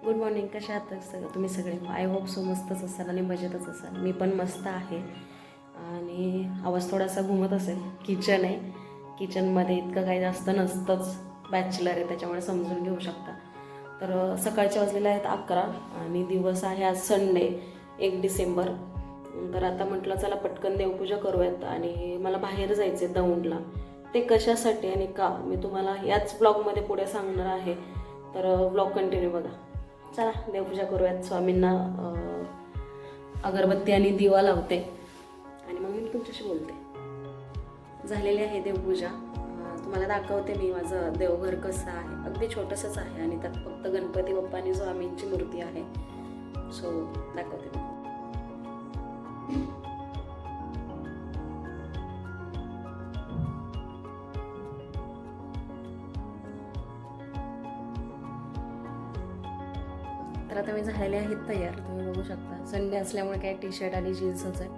Good morning. कशा आहात तुम्ही सगळे? आय होप सो मस्तच असाल आणि मजेतच असाल. मी पण मस्त आहे आणि आवाज थोडासा घुमत असेल. किचन आहे, किचनमध्ये इतकं काही जास्त नसतंच, बॅचलर आहे त्याच्यामुळे समजून घेऊ शकता. तर सकाळचे वाजलेले आहेत 11 आणि दिवस आहे आज संडे 1 डिसेंबर. तर आता म्हटलं चला पटकन देवपूजा करूयात आणि मला बाहेर जायचं आहे दौंडला. ते कशासाठी आणि का मी तुम्हाला याच ब्लॉगमध्ये पुढे सांगणार आहे. तर ब्लॉग कंटिन्यू बघा. चला देवपूजा करूयात. स्वामींना अगरबत्ती आणि दिवा लावते आणि मग मी तुमच्याशी बोलते. झालेली आहे देवपूजा. तुम्हाला दाखवते मी माझं देवघर कसं आहे. अगदी छोटंसंच आहे आणि त्यात फक्त गणपती बाप्पा आणि स्वामींची मूर्ती आहे. सो दाखवते मी. तर आता मी झालेले आहेत तयार. तुम्ही बघू शकता संडे असल्यामुळे काय टी शर्ट आणि जीन्सच आहे.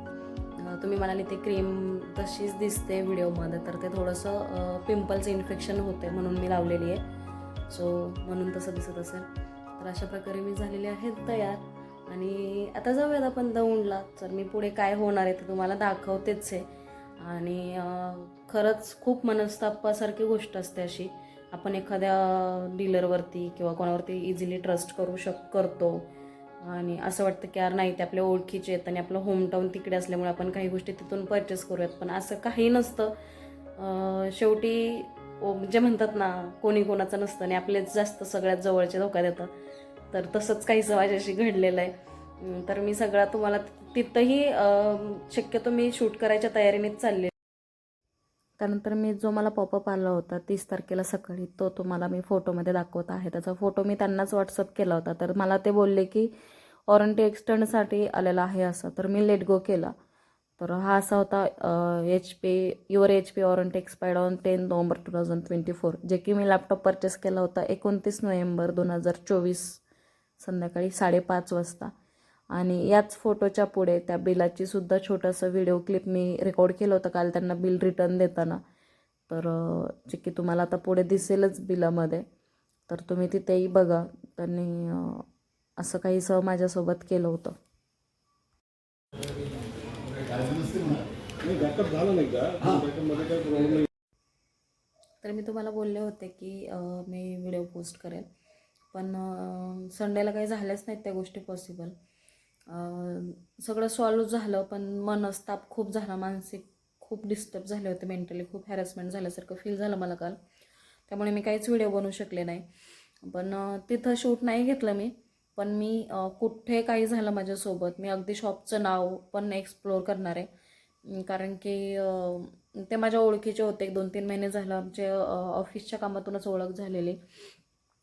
तुम्ही म्हणाले ते क्रीम तशीच दिसते व्हिडिओमध्ये, तर ते थोडंसं पिंपल्स इन्फेक्शन होते म्हणून मी लावलेली आहे. सो म्हणून तसं दिसत असेल. तर अशा प्रकारे मी झालेले आहेत तयार आणि आता जाऊयात आपण दौंडला. तर मी पुढे काय होणार आहे ते तुम्हाला दाखवतेच आहे. आणि खरंच खूप मनस्तापासारखी गोष्ट असते अशी. आपण एखाद्या डीलरवरती किंवा कोणावरती इझिली ट्रस्ट करतो आणि असं वाटतं की यार नाही ते आपल्या ओळखीचे आहेत आणि आपलं होमटाऊन तिकडे असल्यामुळे आपण काही गोष्टी तिथून परचेस करूयात. पण असं काही नसतं. शेवटी जे म्हणतात ना, कोणी कोणाचं नसतं आणि आपलेच जास्त सगळ्यात जवळचे धोका देतात. तर तसंच काहीसं माझ्याशी घडलेलं आहे. तर मी सगळा तुम्हाला तिथंही शक्यतो मी शूट करायच्या तयारीनेच चालले. त्यानंतर मी जो मला पॉपअप आला होता 30 तारखेला सकाळी, तो तुम्हाला मी फोटोमध्ये दाखवत आहे. त्याचा फोटो मी त्यांनाच व्हॉट्सअप केला होता. तर मला ते बोलले की वॉरंटी एक्सटेंडसाठी आलेला आहे असं. तर मी लेट गो केला. तर हा असा होता your HP warranty expired on 10 November 2024, जे की मी लॅपटॉप परचेस केला होता 29 नोव्हेंबर 2024 संध्याकाळी 5:30 वाजता. आणि याच फोटोच्या पुढे त्या बिलाची सुद्धा छोटंसं व्हिडिओ क्लिप मी रेकॉर्ड केलं होतं काल त्यांना बिल रिटर्न देताना. तर जे की तुम्हाला आता पुढे दिसेलच बिलामध्ये. तर तुम्ही तिथेही बघा. त्यांनी असं काहीसं माझ्यासोबत केलं होतं. तर मी तुम्हाला बोलले होते की मी व्हिडिओ पोस्ट करेन, पण संडेला काही झाल्याच नाहीत त्या गोष्टी पॉसिबल. सगळं सॉल्व झालं पण मनस्ताप खूप झाला, मानसिक खूप डिस्टर्ब झाले होते, मेंटली खूप हॅरेसमेंट झाल्यासारखं फील झालं मला काल. त्यामुळे मी काहीच व्हिडिओ बनवू शकले नाही. पण तिथं शूट नाही घेतलं मी. पण मी कुठे काही झालं माझ्यासोबत, मी अगदी शॉपचं नाव पण एक्सप्लोअर करणार आहे. कारण की ते माझ्या ओळखीचे होते. 2-3 महिने झालं आमच्या ऑफिसच्या कामातूनच ओळख झालेली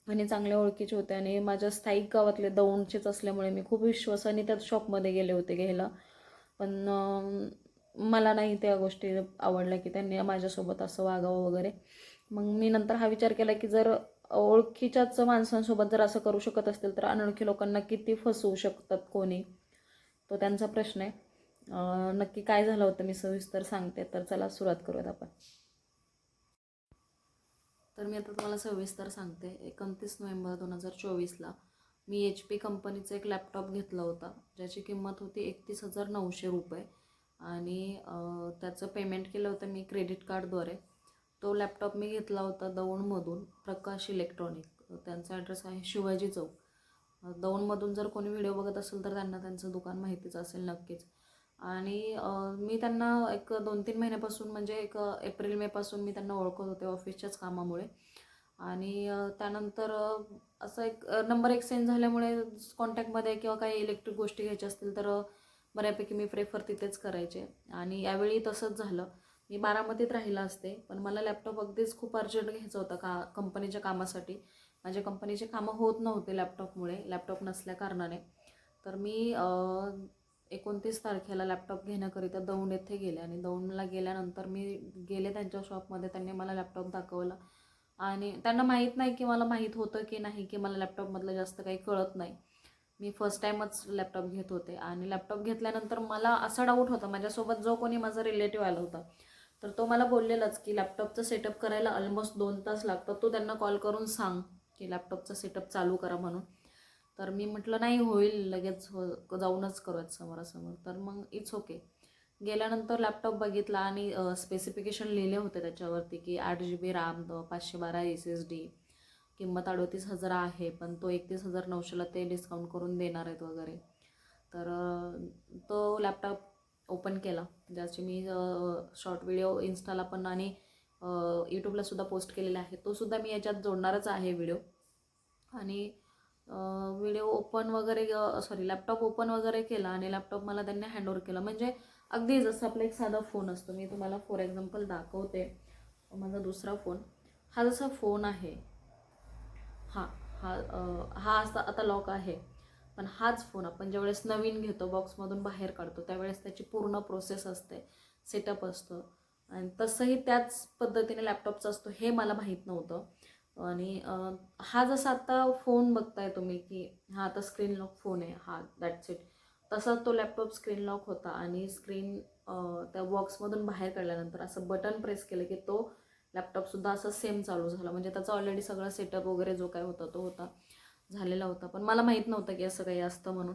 आणि चांगल्या ओळखीचे होते आणि माझ्या स्थायिक गावातले दौंडचेच असल्यामुळे मी खूप विश्वासाने त्या शॉपमध्ये गेले होते घ्यायला. पण मला नाही त्या गोष्टी आवडल्या की त्यांनी माझ्यासोबत असं वागावं वगैरे. मग मी नंतर हा विचार केला की जर ओळखीच्याच माणसांसोबत जर असं करू शकत असतील तर अनोळखी लोकांना किती फसवू शकतात कोणी, तो त्यांचा प्रश्न आहे. नक्की काय झालं होतं मी सविस्तर सांगते. तर चला सुरुवात करूयात आपण. तर मी आता तुम्हाला सविस्तर सांगते. 29 नोव्हेंबर 2024ला मी HP कंपनीचा एक लॅपटॉप घेतला होता, ज्याची किंमत होती 31,900 रुपये आणि त्याचं पेमेंट केलं होतं मी क्रेडिट कार्डद्वारे. तो लॅपटॉप मी घेतला होता दौंडमधून, प्रकाश इलेक्ट्रॉनिक. त्यांचा ॲड्रेस आहे शिवाजी चौक. दौंडमधून जर कोणी व्हिडिओ बघत असेल तर त्यांना त्यांचं दुकान माहितीच असेल नक्कीच. आणि मी त्यांना एक 2-3 महिन्यापासून म्हणजे एक एप्रिल मेपासून मी त्यांना ओळखत होते ऑफिसच्याच कामामुळे. आणि त्यानंतर असं एक नंबर एक्सचेंज झाल्यामुळे कॉन्टॅक्टमध्ये किंवा काही इलेक्ट्रिक गोष्टी घ्यायच्या असतील तर बऱ्यापैकी मी प्रेफर तिथेच करायचे. आणि यावेळी तसंच झालं. मी बारामतीत राहिला असते, पण मला लॅपटॉप अगदीच खूप अर्जंट घ्यायचा होता कंपनीच्या कामासाठी. माझ्या कंपनीचे कामं होत नव्हते लॅपटॉपमुळे, लॅपटॉप नसल्या कारणाने. तर मी 29 तारखेला लॅपटॉप घेण्याकरिता दौंड येथे गेले आणि दौंडला गेल्यानंतर मी गेले त्यांच्या शॉपमध्ये. त्यांनी मला लॅपटॉप दाखवला आणि त्यांना माहीत नाही की मला माहीत होतं की नाही की मला लॅपटॉपमधलं जास्त काही कळत नाही. मी फर्स्ट टाईमच लॅपटॉप घेत होते आणि लॅपटॉप घेतल्यानंतर मला असा डाऊट होता, माझ्यासोबत जो कोणी माझा रिलेटिव्ह आला होता तर तो मला बोललेलाच की लॅपटॉपचं सेटअप करायला ऑलमोस्ट 2 तास लागतात. तो त्यांना कॉल करून सांग की लॅपटॉपचा सेटअप चालू करा म्हणून. तर मी म्हटलं नाही होईल लगेच, जाऊनच करूयात समोरासमोर. तर मग इट्स ओके. गेल्यानंतर लॅपटॉप बघितला आणि स्पेसिफिकेशन लिहिले होते त्याच्यावरती की 8 GB रॅम, 512 SSD, किंमत 38,000 आहे, पण तो 31,900ला ते डिस्काउंट करून देणार आहेत वगैरे. तर तो लॅपटॉप ओपन केला, ज्याचे मी शॉर्ट व्हिडिओ इन्स्टाला पण आणि यूट्यूबला सुद्धा पोस्ट केलेला आहे. तो सुद्धा मी याच्यात जोडणारच आहे व्हिडिओ. आणि व्हिडिओ ओपन वगैरे लॅपटॉप ओपन वगैरे केला आणि लॅपटॉप मला त्यांनी हँडओव्हर केला. म्हणजे अगदी जसं आपला एक साधा फोन असतो. मी तुम्हाला फॉर एक्झाम्पल दाखवते. माझा दुसरा फोन, हा जसा फोन आहे, हा हा हा असा आता लॉक आहे, पण हाच फोन आपण ज्यावेळेस नवीन घेतो, बॉक्समधून बाहेर काढतो, त्यावेळेस त्याची पूर्ण प्रोसेस असते, सेटअप असतं. आणि तसंही त्याच पद्धतीने लॅपटॉपचा असतो, हे मला माहीत नव्हतं. आणि हा जसा आता फोन बघताय तुम्ही की हा आता स्क्रीन लॉक फोन आहे, हा दॅट्स इट, तसा तो लॅपटॉप स्क्रीन लॉक होता. आणि स्क्रीन त्या बॉक्समधून बाहेर काढल्यानंतर असं बटन प्रेस केलं की तो लॅपटॉपसुद्धा असं सेम चालू झाला. म्हणजे त्याचा ऑलरेडी सगळा सेटअप वगैरे जो काय होता तो होता, झालेला होता. पण मला माहीत नव्हतं की असं काही असतं म्हणून.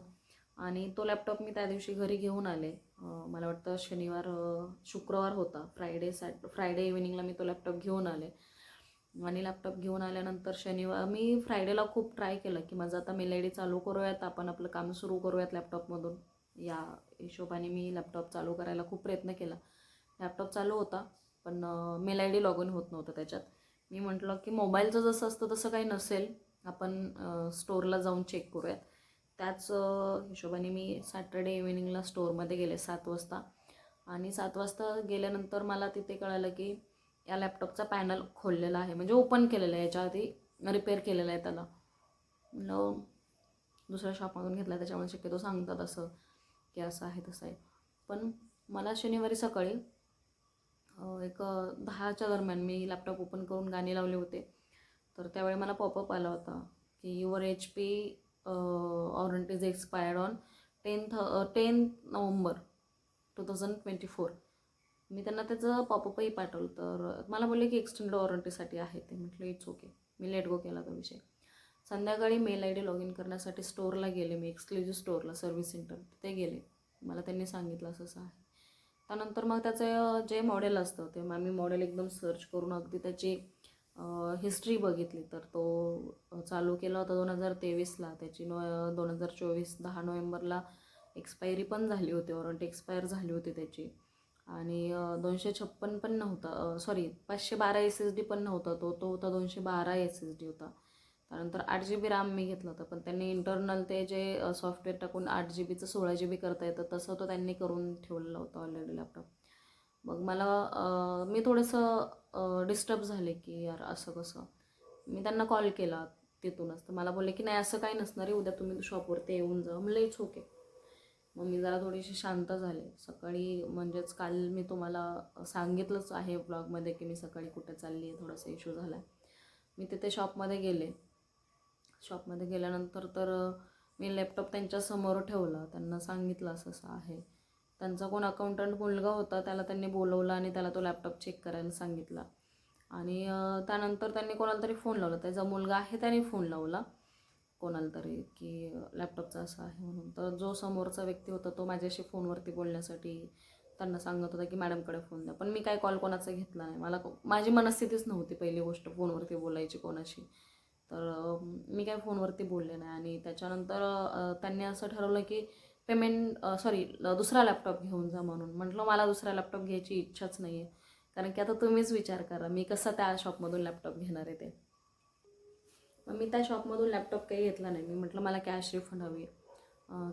आणि तो लॅपटॉप मी त्या दिवशी घरी घेऊन आले. मला वाटतं शुक्रवार होता, फ्रायडे इव्हिनिंगला मी तो लॅपटॉप घेऊन आले. आणि लॅपटॉप घेऊन आल्यानंतर मी फ्रायडेला खूप ट्राय केलं की माझं आता मेल आय डी चालू करूयात, आपण आपलं काम सुरू करूयात लॅपटॉपमधून. या हिशोबाने मी लॅपटॉप चालू करायला खूप प्रयत्न केला. लॅपटॉप चालू होता, पण mail I D log in होत नव्हतं त्याच्यात. मी म्हटलं की मोबाईलचं जसं असतं तसं काही नसेल, आपण स्टोअरला जाऊन चेक करूयात. त्याच हिशोबाने मी सॅटर्डे इव्हिनिंगला स्टोअरमध्ये गेले 7 वाजता. आणि 7 वाजता गेल्यानंतर मला तिथे कळालं की या लॅपटॉपचा पॅनल खोललेला आहे, म्हणजे ओपन केलेला आहे, याच्या आधी रिपेअर केलेला आहे त्याला. म्हणलं दुसऱ्या शॉपमधून घेतला, त्याच्यामुळे शक्यतो सांगतात असं की असं आहे तसं आहे. पण मला शनिवारी सकाळी एक 10च्या दरम्यान मी लॅपटॉप ओपन करून गाणी लावले होते. तर त्यावेळी मला पॉपअप आला होता की your HP warranty is expired on 10 November 2024. मी त्यांना त्याचं पॉपअपही पाठवलं. तर मला बोलले की एक्सटेंड वॉरंटीसाठी आहे ते. म्हटलं इट्स ओके. मी लेट गो केला तो विषय. संध्याकाळी mail I D log in करण्यासाठी स्टोअरला गेले मी, एक्सक्लुझिव्ह स्टोअरला, सर्व्हिस सेंटर, तिथे गेले. मला त्यांनी सांगितलं असं आहे. त्यानंतर मग त्याचं जे मॉडेल असतं ते मी मॉडेल एकदम सर्च करून अगदी त्याची हिस्ट्री बघितली. तर तो चालू केला होता 2023ला, त्याची 2024 10 नोव्हेंबरला एक्सपायरी पण झाली होती, वॉरंटी एक्सपायर झाली होती त्याची. आणि 256 पण नव्हता, 512 SSD पण नव्हता, तो होता 212 SSD होता. त्यानंतर 8 GB रॅम मी घेतलं होतं, पण त्यांनी इंटरनल ते जे सॉफ्टवेअर टाकून 8 GB चं 16 GB करता येतं, तसं तो त्यांनी करून ठेवलेलं होतं ऑलरेडी लॅपटॉप. मग मला मी थोडंसं डिस्टर्ब झाले की यार असं कसं. मी त्यांना कॉल केला तिथूनच, तर मला बोलले की नाही असं काही नसणार आहे, उद्या तुम्ही शॉपवरती येऊन जा. म्हणलं इट्स ओके. मग मी जरा थोडीशी शांत झाले. सकाळी म्हणजेच काल मी तुम्हाला सांगितलंच आहे ब्लॉगमध्ये की मी सकाळी कुठे चालली आहे, थोडासा इश्यू झाला आहे. मी तिथे शॉपमध्ये गेले. शॉपमध्ये गेल्यानंतर तर मी लॅपटॉप त्यांच्यासमोर ठेवला, त्यांना सांगितलं असं असं आहे. त्यांचा कोण अकाउंटंट मुलगा होता, त्याला त्यांनी बोलवलं आणि त्याला तो लॅपटॉप चेक करायला सांगितला. आणि त्यानंतर त्यांनी कोणाला तरी फोन लावला, त्याचा मुलगा आहे त्याने फोन लावला कोणाला तरी की लॅपटॉपचा असं आहे म्हणून. तर जो समोरचा व्यक्ती होता तो माझ्याशी फोनवरती बोलण्यासाठी त्यांना सांगत होता की मॅडमकडे फोन द्या. पण मी काय कॉल कोणाचा घेतला नाही, माझी मनस्थितीच नव्हती पहिली गोष्ट फोनवरती बोलायची कोणाशी. तर मी काय फोनवरती बोलले नाही. आणि त्याच्यानंतर त्यांनी असं ठरवलं की दुसरा लॅपटॉप घेऊन जा म्हणून. म्हटलं मला दुसरा लॅपटॉप घ्यायची इच्छाच नाही आहे, कारण की आता तुम्हीच विचार करा मी कसं त्या शॉपमधून लॅपटॉप घेणार आहे ते. मग मी त्या शॉपमधून लॅपटॉप काही घेतला नाही. मी म्हटलं मला कॅश रिफंड हवी.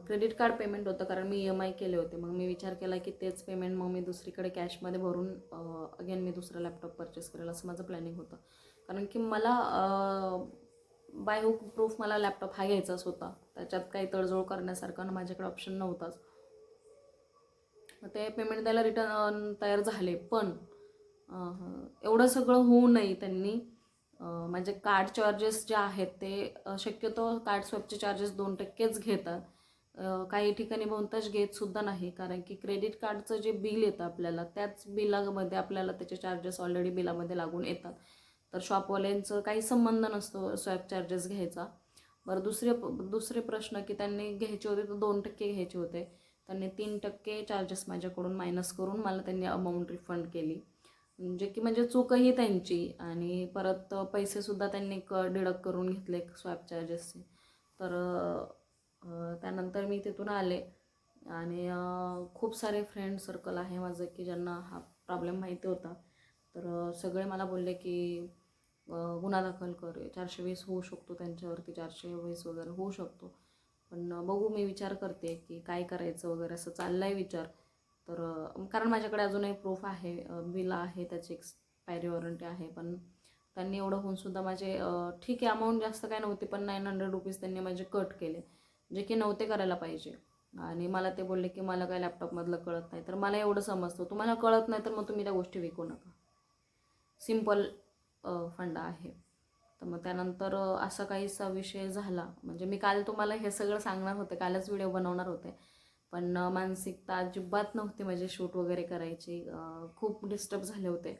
क्रेडिट कार्ड पेमेंट होतं, कारण मी EMI केले होते. मग मी विचार केला की तेच पेमेंट मग मी दुसरीकडे कॅशमध्ये भरून अगेन मी दुसरा लॅपटॉप परचेस करेल, असं माझं प्लॅनिंग होतं. कारण की मला बाय हुक प्रूफ मला लॅपटॉप हा घ्यायचाच होता. त्याच्यात काही तडजोड करण्यासारखं माझ्याकडे ऑप्शन नव्हताच. ते पेमेंट द्यायला रिटर्न तयार झाले, पण एवढं सगळं होऊ नये त्यांनी म्हणजे कार्ड चार्जेस जे आहेत ते शक्यतो कार्ड स्वॅपचे चार्जेस 2%च घेतात. काही ठिकाणी बहुतांश घेतसुद्धा नाही, कारण की क्रेडिट कार्डचं जे बिल येतं आपल्याला, त्याच बिलामध्ये आपल्याला त्याचे चार्जेस ऑलरेडी बिलामध्ये लागून येतात. तर शॉपवाल्यांचं काही संबंध नसतो स्वॅप चार्जेस घ्यायचा. बरं, दुसरे प्रश्न की त्यांनी घ्यायचे होते तर 2% घ्यायचे होते. त्यांनी 3% चार्जेस माझ्याकडून मायनस करून मला त्यांनी अमाऊंट रिफंड केली. म्हणजे की म्हणजे चूकही त्यांची, आणि परत पैसेसुद्धा त्यांनी डिडक्ट करून घेतले स्वॅप चार्जेसचे. तर त्यानंतर मी तिथून आले, आणि खूप सारे फ्रेंड सर्कल आहे माझं की ज्यांना हा प्रॉब्लेम माहिती होता. तर सगळे मला बोलले की गुन्हा दाखल कर, 420 होऊ शकतो त्यांच्यावरती, 420 वगैरे होऊ शकतो. पण बघू, मी विचार करते की काय करायचं वगैरे, असं चाललं आहे विचार. तर कारण माझ्याकडे अजूनही प्रूफ आहे, बिल आहे, त्याची एक्सपायरी वॉरंटी आहे. पण त्यांनी एवढं होऊनसुद्धा माझे ठीक आहे, अमाऊंट जास्त काय नव्हती, पण 900 रुपीज त्यांनी माझे कट केले, जे की नव्हते करायला पाहिजे. आणि मला ते बोलले की मला काय लॅपटॉपमधलं कळत नाही. तर मला एवढं समजतं, तुम्हाला कळत नाही तर मग तुम्ही त्या गोष्टी विकू नका. सिम्पल फंडा आहे. तर मग त्यानंतर असा काहीसा विषय झाला. म्हणजे मी काल तुम्हाला हे सगळं सांगणार होते, कालच व्हिडिओ बनवणार होते, पण मानसिकता अजिबात नव्हती माझी शूट वगैरे करायची. खूप डिस्टर्ब झाले होते.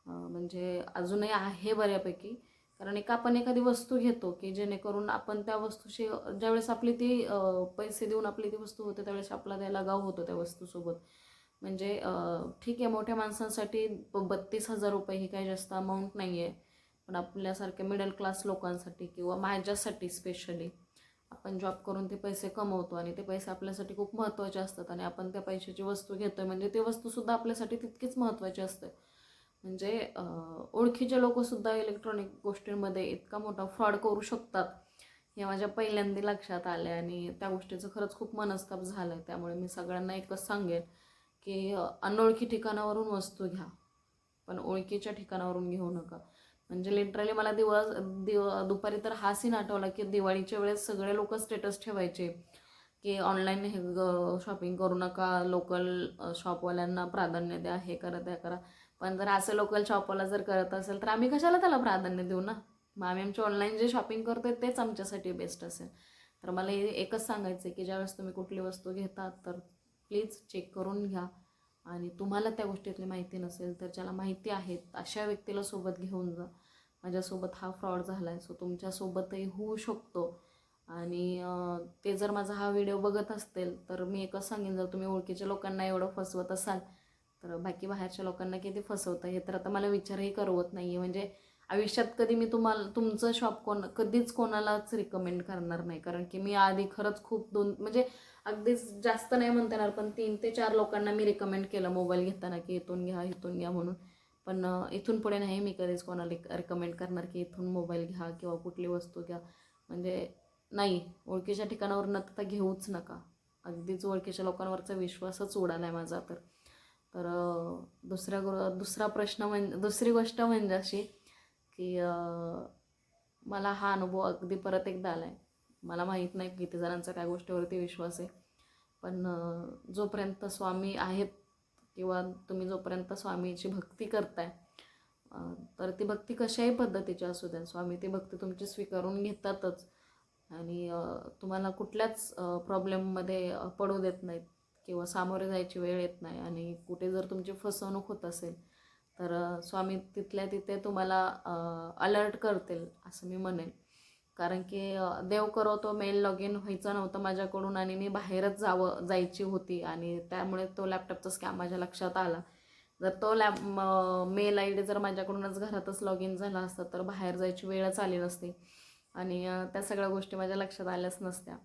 म्हणजे अजूनही आहे बऱ्यापैकी. कारण आपण एखादी वस्तू घेतो की जेणेकरून आपण त्या वस्तूशी ज्यावेळेस आपली ती पैसे देऊन आपली ती वस्तू होते त्यावेळेस आपला त्या लगाव होतो त्या वस्तूसोबत. म्हणजे ठीक आहे, मोठ्या माणसांसाठी 32,000 रुपये ही काही जास्त अमाऊंट नाही आहे. पण आपल्यासारख्या मिडल क्लास लोकांसाठी किंवा माझ्यासाठी स्पेशली, आपण जॉब करून ते पैसे कमवतो आणि ते पैसे आपल्यासाठी खूप महत्त्वाचे असतात, आणि आपण त्या पैशाची वस्तू घेतो आहे म्हणजे ती वस्तूसुद्धा आपल्यासाठी तितकीच महत्त्वाची असते. म्हणजे ओळखीचे लोकंसुद्धा इलेक्ट्रॉनिक गोष्टींमध्ये इतका मोठा फ्रॉड करू शकतात हे माझ्या पहिल्यांदा लक्षात आले, आणि त्या गोष्टीचं खरंच खूप मनस्ताप झालं आहे. त्यामुळे मी सगळ्यांना एकच सांगेन की अनोळखी ठिकाणावरून वस्तू घ्या, पण ओळखीच्या ठिकाणावरून घेऊ नका. म्हणजे लिटरली मला दुपारी तर हा सीन आठवला की दिवाळीच्या वेळेस सगळे लोक स्टेटस ठेवायचे की ऑनलाईन हे शॉपिंग करू नका, लोकल शॉपवाल्यांना प्राधान्य द्या, हे करा त्या करा. पण जर असं लोकल शॉपवाला जर करत असेल तर आम्ही कशाला त्याला प्राधान्य देऊ ना. मग आम्ही आमच्या ऑनलाईन जे शॉपिंग करतोय तेच आमच्यासाठी बेस्ट असेल. तर मला एकच सांगायचं आहे की ज्यावेळेस तुम्ही कुठली वस्तू घेता तर प्लीज चेक करून घ्या. आणि तुम्हाला त्या गोष्टीतली माहिती नसेल तर ज्याला माहिती आहे अशा व्यक्तीला सोबत घेऊन जा. माझ्यासोबत हा फ्रॉड झाला आहे, सो तुमच्यासोबतही होऊ शकतो. आणि ते जर माझा हा व्हिडिओ बघत असतील तर मी एकच सांगेन, जर तुम्ही ओळखीच्या लोकांना एवढं फसवत असाल तर बाकी बाहेरच्या लोकांना किती फसवतं हे तर आता मला विचारही करवत नाही आहे. म्हणजे आयुष्यात कधी मी तुमचं शॉप कधीच कोणालाच रिकमेंड करणार नाही, कारण की मी आधी खरंच खूप म्हणजे अगदीच जास्त नाही म्हणता येणार, पण 3 ते 4 लोकांना मी रिकमेंड केलं मोबाईल घेताना की इथून घ्या, इथून घ्या म्हणून. पण इथून पुढे नाही मी कधीच कोणाला रिकमेंड करणार की इथून मोबाईल घ्या किंवा कुठली वस्तू घ्या. म्हणजे नाही, ओळखीच्या ठिकाणावर तर घेऊच नका. अगदीच ओळखीच्या लोकांवरचा विश्वासच उडाला आहे माझा तर. तर दुसरा प्रश्न म्हणजे दुसरी गोष्ट म्हणजे अशी की मला हा अनुभव अगदी परत एकदा आला आहे. मला माहीत नाही किती जणांचा काय गोष्टीवरती विश्वास आहे, पण जोपर्यंत स्वामी आहेत किंवा तुम्ही जोपर्यंत स्वामीची भक्ती करताय तर ती भक्ती कशाही पद्धतीची असू द्या, स्वामी ती भक्ती तुमची स्वीकारून घेतातच. आणि तुम्हाला कुठल्याच प्रॉब्लेममध्ये पडू देत नाहीत किंवा सामोरे जायची वेळ येत नाही. आणि कुठे जर तुमची फसवणूक होत असेल तर स्वामी तिथल्या तिथे तुम्हाला अलर्ट करतील असं मी म्हणेन. कारण की देव करो तो मेल लॉग इन व्हायचं नव्हतं माझ्याकडून, आणि मी बाहेरच जायची होती, आणि त्यामुळे तो लॅपटॉपचा स्कॅम माझ्या लक्षात आला. जर तो मेल आय डी जर माझ्याकडूनच घरातच लॉग इन झाला असता तर बाहेर जायची वेळच आली नसती, आणि त्या सगळ्या गोष्टी माझ्या लक्षात आल्याच नसत्या.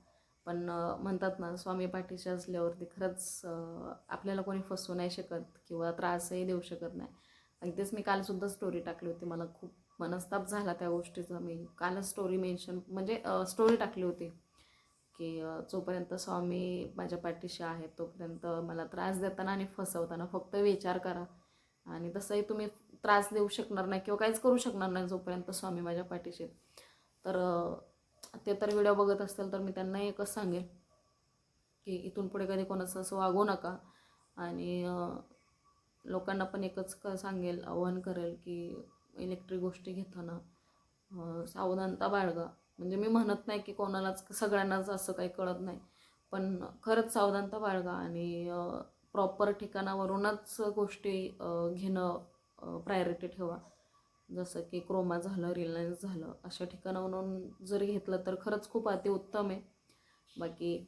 पण म्हणतात ना, स्वामी पाठीशी असल्यावरती खरंच आपल्याला कोणी फसवू नाही शकत किंवा त्रासही देऊ शकत नाही. अगदीच मी कालसुद्धा स्टोरी टाकली होती, मला खूप मनस्ताप झाला त्या गोष्टीचा. मी कालच स्टोरी म्हणजे स्टोरी टाकली होती की जोपर्यंत स्वामी माझ्या पाठीशी आहे तोपर्यंत मला त्रास देताना आणि फसवताना फक्त विचार करा. आणि तसंही तुम्ही त्रास देऊ शकणार नाही किंवा काहीच करू शकणार नाही जोपर्यंत स्वामी माझ्या पाठीशी. तर ते तर व्हिडिओ बघत असतील तर मी त्यांना एकच सांगेन की इथून पुढे कधी कोणाचं असं वागू नका. आणि लोकांना पण एकच सांगेल, आव्हान करेल की इलेक्ट्रिक गोष्टी घेताना सावधानता बाळगा. म्हणजे मी म्हणत नाही की कोणालाच सगळ्यांनाच असं काही कळत नाही, पण खरंच सावधानता बाळगा आणि प्रॉपर ठिकाणावरूनच गोष्टी घेणं प्रायोरिटी ठेवा. जसं की क्रोमा झालं, रिलायन्स झालं, अशा ठिकाणावरून जर घेतलं तर खरंच खूप अतिउत्तम आहे. बाकी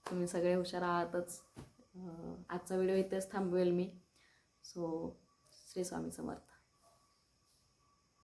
तुम्ही सगळे हुशार आहातच. आजचा व्हिडिओ इथेच थांबवेल मी. सो श्री स्वामी समर्थ.